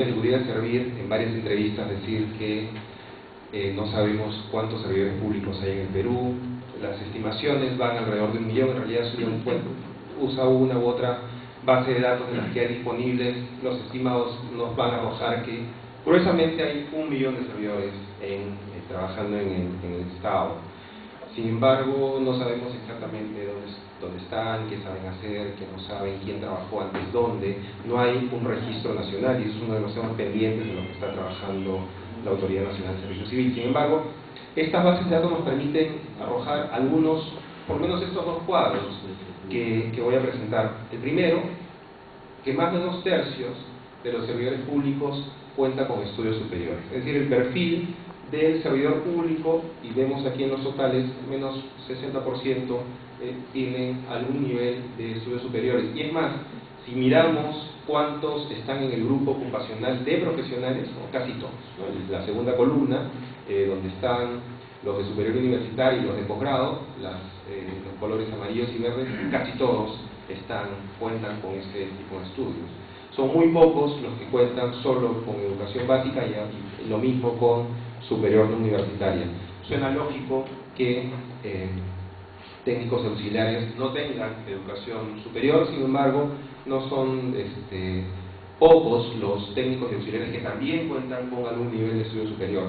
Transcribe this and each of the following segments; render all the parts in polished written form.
Vicepresidenta Ejecutiva de Servir, en varias entrevistas, decir que no sabemos cuántos servidores públicos hay en el Perú. Las estimaciones van alrededor de 1 millón, en realidad usa una u otra base de datos de las que hay disponibles. Los estimados nos van a arrojar que gruesamente hay 1 millón de servidores trabajando en el Estado. Sin embargo, no sabemos exactamente dónde están, qué saben hacer, qué no saben, quién trabajó antes dónde. No hay un registro nacional y eso es uno de los temas pendientes en los que está trabajando la Autoridad Nacional de Servicio Civil. Sin embargo, estas bases de datos nos permiten arrojar algunos, por lo menos estos 2 cuadros que voy a presentar. El primero, que más de 2 tercios de los servidores públicos cuenta con estudios superiores. Es decir, el perfil del servidor público, y vemos aquí en los totales, menos 60% tienen algún nivel de estudios superiores. Y es más, si miramos cuántos están en el grupo ocupacional de profesionales, casi todos, ¿no? La segunda columna, donde están los de superior universitario y los de posgrado, los colores amarillos y verdes, casi todos cuentan con este tipo de estudios. Son muy pocos los que cuentan solo con educación básica y lo mismo con superior no universitaria. Suena lógico que técnicos auxiliares no tengan educación superior, sin embargo, no son pocos los técnicos auxiliares que también cuentan con algún nivel de estudio superior.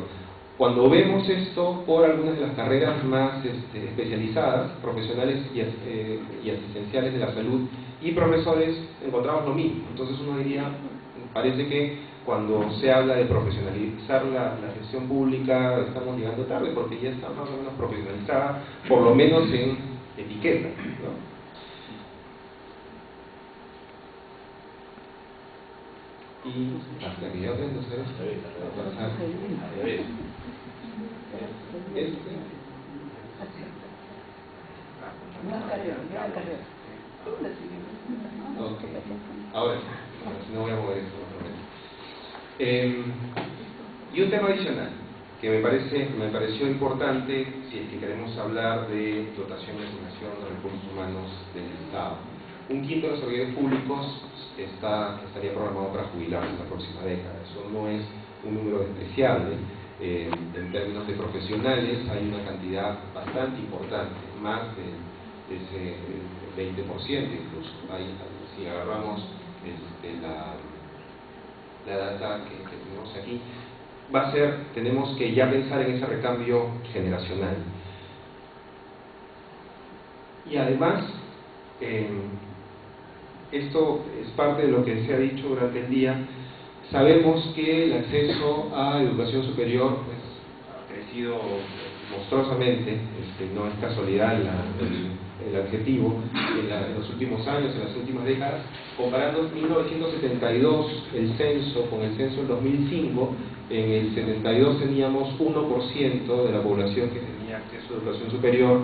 Cuando vemos esto por algunas de las carreras más especializadas, profesionales y asistenciales de la salud y profesores, encontramos lo mismo. Entonces uno diría, parece que cuando se habla de profesionalizar la gestión pública estamos llegando tarde, porque ya está más o menos profesionalizada, por lo menos en etiqueta, ¿no? Y hasta que ya aprendo a hacer esto, va a pasar al revés. Ok, ahora sí, no voy a mover esto otra vez. Y un tema adicional que me pareció importante si es que queremos hablar de dotación y asignación de recursos humanos del Estado. 1/5 de los servidores públicos estaría programado para jubilarse en la próxima década. Eso no es un número despreciable. En términos de profesionales hay una cantidad bastante importante, más de ese 20% incluso. Si agarramos la data que tenemos aquí, tenemos que ya pensar en ese recambio generacional. Y además, esto es parte de lo que se ha dicho durante el día. Sabemos que el acceso a educación superior ha crecido monstruosamente, no es casualidad el adjetivo, en los últimos años, en las últimas décadas. Comparando 1972 el censo con el censo del 2005, en el 72 teníamos 1% de la población que tenía acceso a educación superior,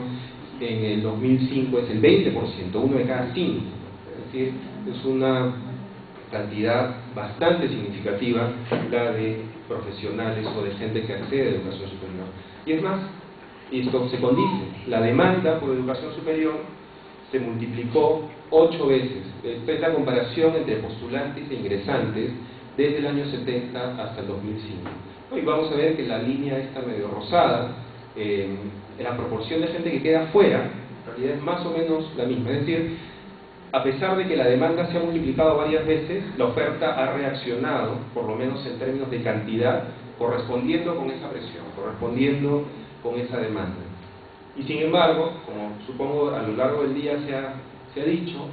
en el 2005 es el 20%, 1 de cada 5. Es decir, es una cantidad bastante significativa la de profesionales o de gente que accede a educación superior. Y es más, esto se condice, la demanda por educación superior se multiplicó 8 veces. Esta es la comparación entre postulantes e ingresantes desde el año 70 hasta el 2005. Y vamos a ver que la línea está medio rosada, la proporción de gente que queda fuera, en realidad es más o menos la misma. Es decir, a pesar de que la demanda se ha multiplicado varias veces, la oferta ha reaccionado, por lo menos en términos de cantidad, correspondiendo con esa presión, correspondiendo con esa demanda. Y sin embargo, como supongo a lo largo del día se ha dicho,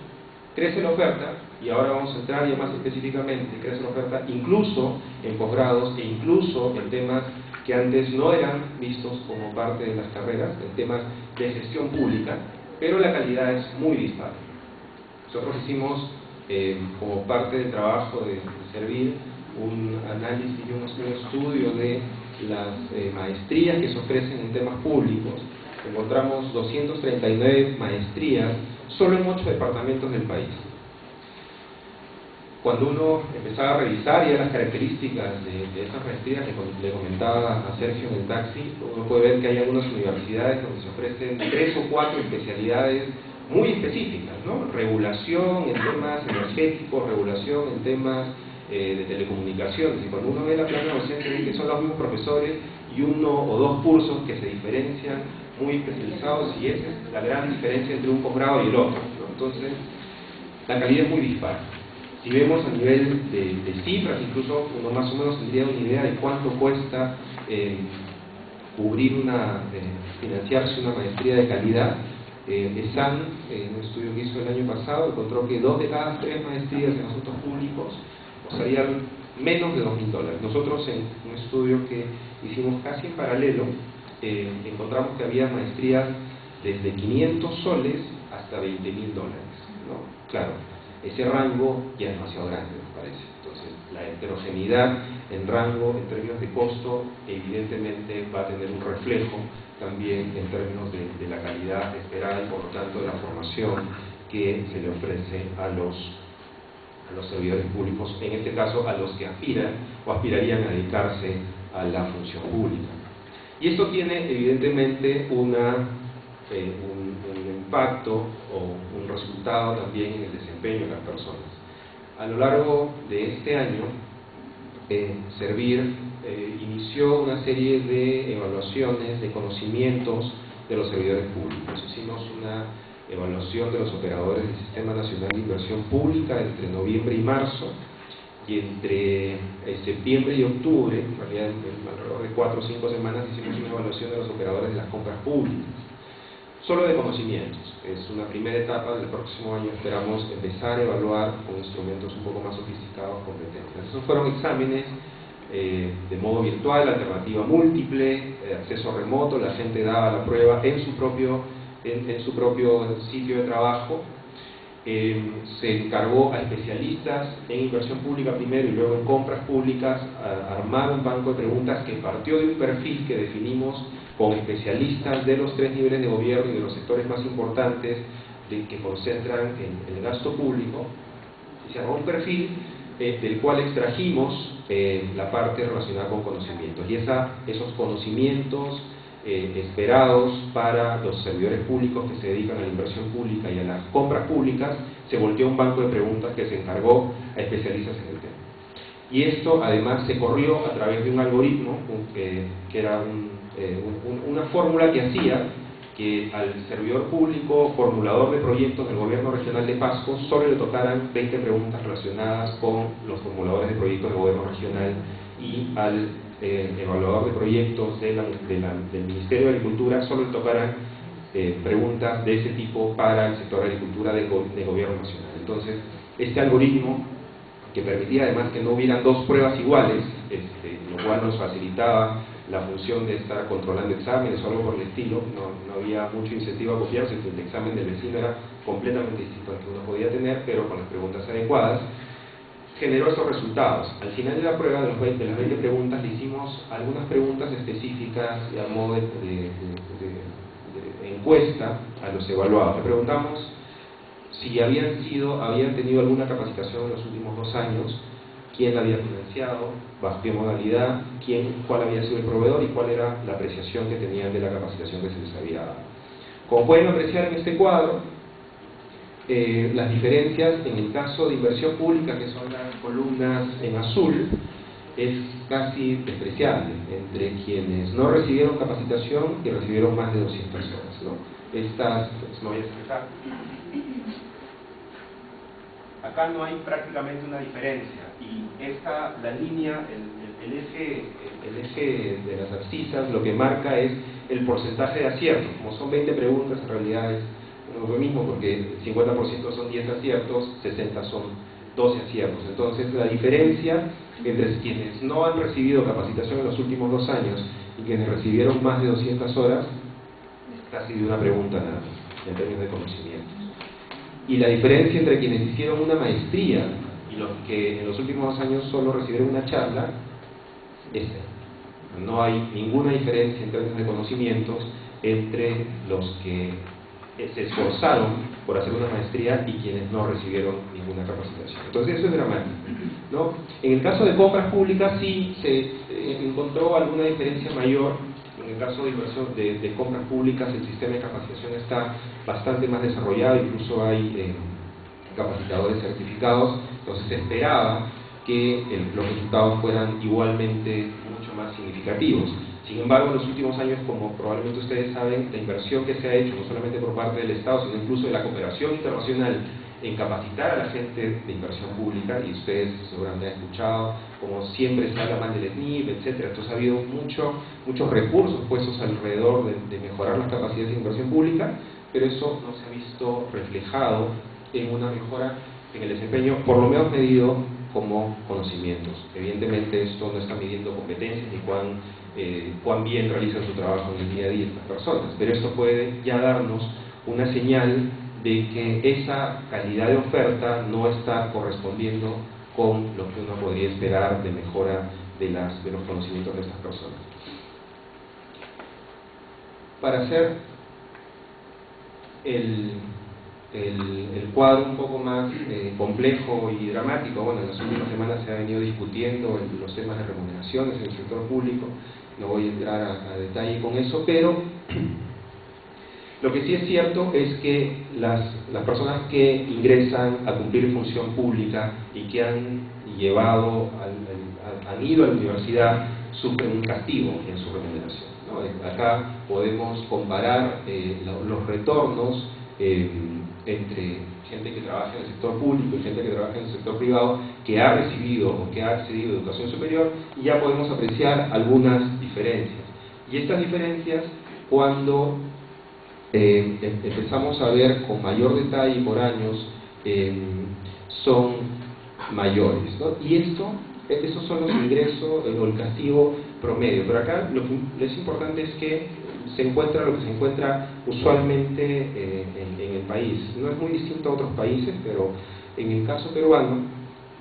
crece la oferta, y ahora vamos a entrar ya más específicamente, crece la oferta incluso en posgrados e incluso en temas que antes no eran vistos como parte de las carreras, en temas de gestión pública, pero la calidad es muy dispar. Nosotros hicimos, como parte del trabajo de Servir, un análisis y un estudio de las maestrías que se ofrecen en temas públicos. Encontramos 239 maestrías solo en 8 departamentos del país. Cuando uno empezaba a revisar ya las características de esas maestrías, le comentaba a Sergio en el taxi, uno puede ver que hay algunas universidades donde se ofrecen 3 o 4 especialidades muy específicas, ¿no? Regulación en temas energéticos, regulación en temas de telecomunicaciones, y cuando uno ve la plana docente ve que son los mismos profesores y uno o dos cursos que se diferencian muy especializados, y esa es la gran diferencia entre un posgrado y el otro, ¿no? Entonces, la calidad es muy dispar. Si vemos a nivel de cifras, incluso uno más o menos tendría una idea de cuánto cuesta financiarse una maestría de calidad. ESAN, en un estudio que hizo el año pasado, encontró que 2 de cada 3 maestrías en asuntos públicos costarían menos de $2.000. Nosotros, en un estudio que hicimos casi en paralelo, encontramos que había maestrías desde 500 soles hasta $20.000, ¿no? Claro, ese rango ya es demasiado grande, me parece. Entonces, la heterogeneidad en rango, en términos de costo, evidentemente va a tener un reflejo también en términos de la calidad esperada y por lo tanto de la formación que se le ofrece a los servidores públicos, en este caso a los que aspiran o aspirarían a dedicarse a la función pública. Y esto tiene evidentemente un impacto o un resultado también en el desempeño de las personas. A lo largo de este año, Servir inició una serie de evaluaciones de conocimientos de los servidores públicos. Hicimos una evaluación de los operadores del Sistema Nacional de Inversión Pública entre noviembre y marzo, y entre septiembre y octubre, en realidad alrededor de 4 o 5 semanas, hicimos una evaluación de los operadores de las compras públicas, solo de conocimientos. Es una primera etapa. Del próximo año esperamos empezar a evaluar con instrumentos un poco más sofisticados competencias. Esos fueron exámenes de modo virtual, alternativa múltiple, acceso remoto. La gente daba la prueba en su propio sitio de trabajo. Se encargó a especialistas en inversión pública primero y luego en compras públicas a armar un banco de preguntas que partió de un perfil que definimos con especialistas de los 3 niveles de gobierno y de los sectores más importantes que concentran en el gasto público. Y se armó un perfil del cual extrajimos la parte relacionada con conocimientos, y esos conocimientos esperados para los servidores públicos que se dedican a la inversión pública y a las compras públicas, se volteó un banco de preguntas que se encargó a especialistas en el tema. Y esto además se corrió a través de un algoritmo que era una fórmula que hacía que al servidor público formulador de proyectos del gobierno regional de Pasco solo le tocaran 20 preguntas relacionadas con los formuladores de proyectos del gobierno regional, y al evaluador de proyectos del Ministerio de Agricultura solo le tocaran preguntas de ese tipo para el sector de agricultura de gobierno nacional. Entonces, este algoritmo, que permitía además que no hubieran 2 pruebas iguales, lo cual nos facilitaba la función de estar controlando exámenes o algo por el estilo, no había mucho incentivo a copiarse, que el examen del vecino era completamente distinto al que uno podía tener, pero con las preguntas adecuadas, generó esos resultados. Al final de la prueba, de las 20 preguntas, le hicimos algunas preguntas específicas a modo de encuesta a los evaluados. Le preguntamos si habían tenido alguna capacitación en los últimos 2 años, quién la había financiado, bajo qué modalidad, cuál había sido el proveedor y cuál era la apreciación que tenían de la capacitación que se les había dado. Como pueden apreciar en este cuadro, las diferencias en el caso de inversión pública, que son las columnas en azul, es casi despreciable entre quienes no recibieron capacitación y recibieron más de 200 horas, ¿no? Estas, no voy a explicar. Acá no hay prácticamente una diferencia, y la línea, el eje de las abscisas, lo que marca es el porcentaje de aciertos. Como son 20 preguntas, en realidad es lo mismo, porque el 50% son 10 aciertos, 60 son 12 aciertos. Entonces, la diferencia entre quienes no han recibido capacitación en los últimos 2 años y quienes recibieron más de 200 horas es casi de una pregunta nada más, en términos de conocimientos. Y la diferencia entre quienes hicieron una maestría y los que en los últimos 2 años solo recibieron una charla es no hay ninguna diferencia en términos de conocimientos entre los que se esforzaron por hacer una maestría y quienes no recibieron ninguna capacitación. Entonces eso es dramático, ¿no? En el caso de compras públicas sí se encontró alguna diferencia mayor. En el caso de inversión de compras públicas, el sistema de capacitación está bastante más desarrollado, incluso hay capacitadores certificados. Entonces se esperaba que los resultados fueran igualmente mucho más significativos. Sin embargo, en los últimos años, como probablemente ustedes saben, la inversión que se ha hecho, no solamente por parte del Estado, sino incluso de la cooperación internacional, en capacitar a la gente de inversión pública, y ustedes seguramente han escuchado, como siempre se habla más del SNIP, etc. Entonces ha habido muchos recursos puestos alrededor de mejorar las capacidades de inversión pública, pero eso no se ha visto reflejado en una mejora en el desempeño, por lo menos medido como conocimientos. Evidentemente esto no está midiendo competencias ni cuán bien realizan su trabajo en el día a día estas personas, pero esto puede ya darnos una señal de que esa calidad de oferta no está correspondiendo con lo que uno podría esperar de mejora de los conocimientos de estas personas. Para hacer el cuadro un poco más complejo y dramático, bueno, en las últimas semanas se ha venido discutiendo los temas de remuneraciones en el sector público, no voy a entrar a detalle con eso, pero lo que sí es cierto es que las personas que ingresan a cumplir función pública y que han ido a la universidad sufren un castigo en su remuneración, ¿no? Acá podemos comparar los retornos entre gente que trabaja en el sector público y gente que trabaja en el sector privado que ha recibido o que ha accedido a educación superior, y ya podemos apreciar algunas diferencias. Y estas diferencias, cuando empezamos a ver con mayor detalle por años, son mayores, ¿no? Y esos son los ingresos o el castigo promedio. Pero acá lo que es importante es que se encuentra lo que se encuentra usualmente en el país. No es muy distinto a otros países, pero en el caso peruano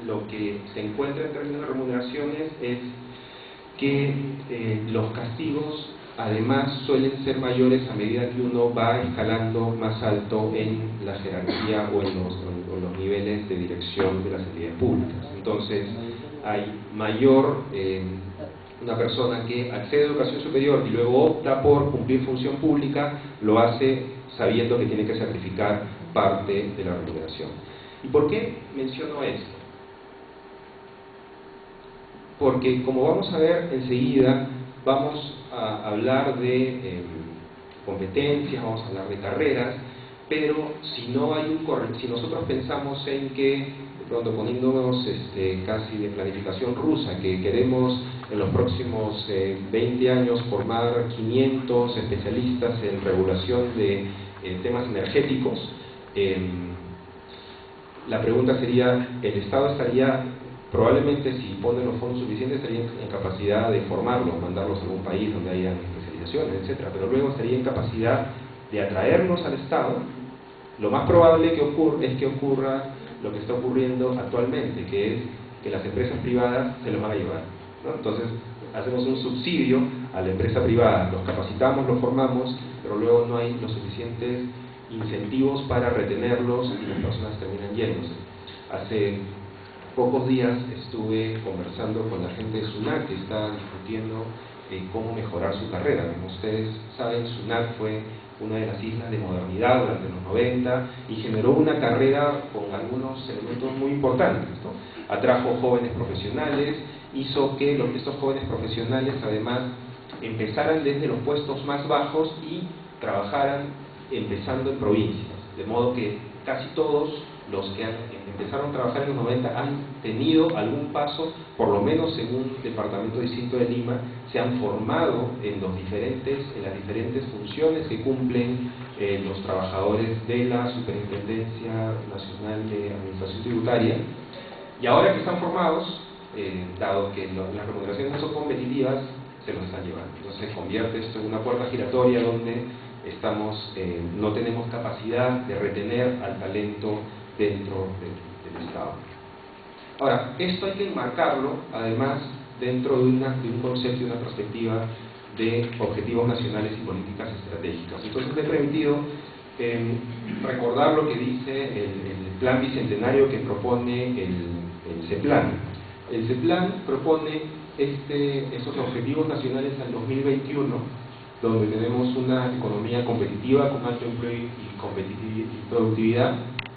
lo que se encuentra en términos de remuneraciones es que los castigos además suelen ser mayores a medida que uno va escalando más alto en la jerarquía o en los niveles de dirección de las entidades públicas. Entonces hay una persona que accede a educación superior y luego opta por cumplir función pública, lo hace sabiendo que tiene que sacrificar parte de la remuneración. ¿Y por qué menciono esto? Porque, como vamos a ver enseguida, vamos a hablar de competencias, vamos a hablar de carreras, pero si nosotros pensamos en que, de pronto poniéndonos casi de planificación rusa, que queremos en los próximos 20 años formar 500 especialistas en regulación de temas energéticos, la pregunta sería, ¿el Estado estaría, probablemente si pone los fondos suficientes, estaría en capacidad de formarlos, mandarlos a algún país donde haya especializaciones, etcétera, pero luego estaría en capacidad de atraerlos al Estado? Lo más probable es que ocurra lo que está ocurriendo actualmente, que es que las empresas privadas se los van a llevar, ¿no? Entonces hacemos un subsidio a la empresa privada, los capacitamos, los formamos, pero luego no hay los suficientes incentivos para retenerlos y las personas terminan yéndose. Hace pocos días estuve conversando con la gente de SUNAC, que está discutiendo cómo mejorar su carrera. Como ustedes saben, SUNAC fue una de las islas de modernidad durante los 90 y generó una carrera con algunos elementos muy importantes, ¿no? Atrajo jóvenes profesionales, hizo que estos jóvenes profesionales además empezaran desde los puestos más bajos y trabajaran empezando en provincias, de modo que casi todos los que empezaron a trabajar en los 90 han tenido algún paso, por lo menos en un departamento distinto de Lima, se han formado en las diferentes funciones que cumplen los trabajadores de la Superintendencia Nacional de Administración Tributaria, y ahora que están formados, dado que las remuneraciones no son competitivas, se los están llevando. Entonces se convierte esto en una puerta giratoria donde no tenemos capacidad de retener al talento dentro del Estado. Ahora, esto hay que enmarcarlo además dentro de un concepto y una perspectiva de objetivos nacionales y políticas estratégicas. Entonces me he permitido recordar lo que dice el plan bicentenario que propone el CEPLAN. El CEPLAN propone estos objetivos nacionales al 2021, donde tenemos una economía competitiva con alto empleo y productividad,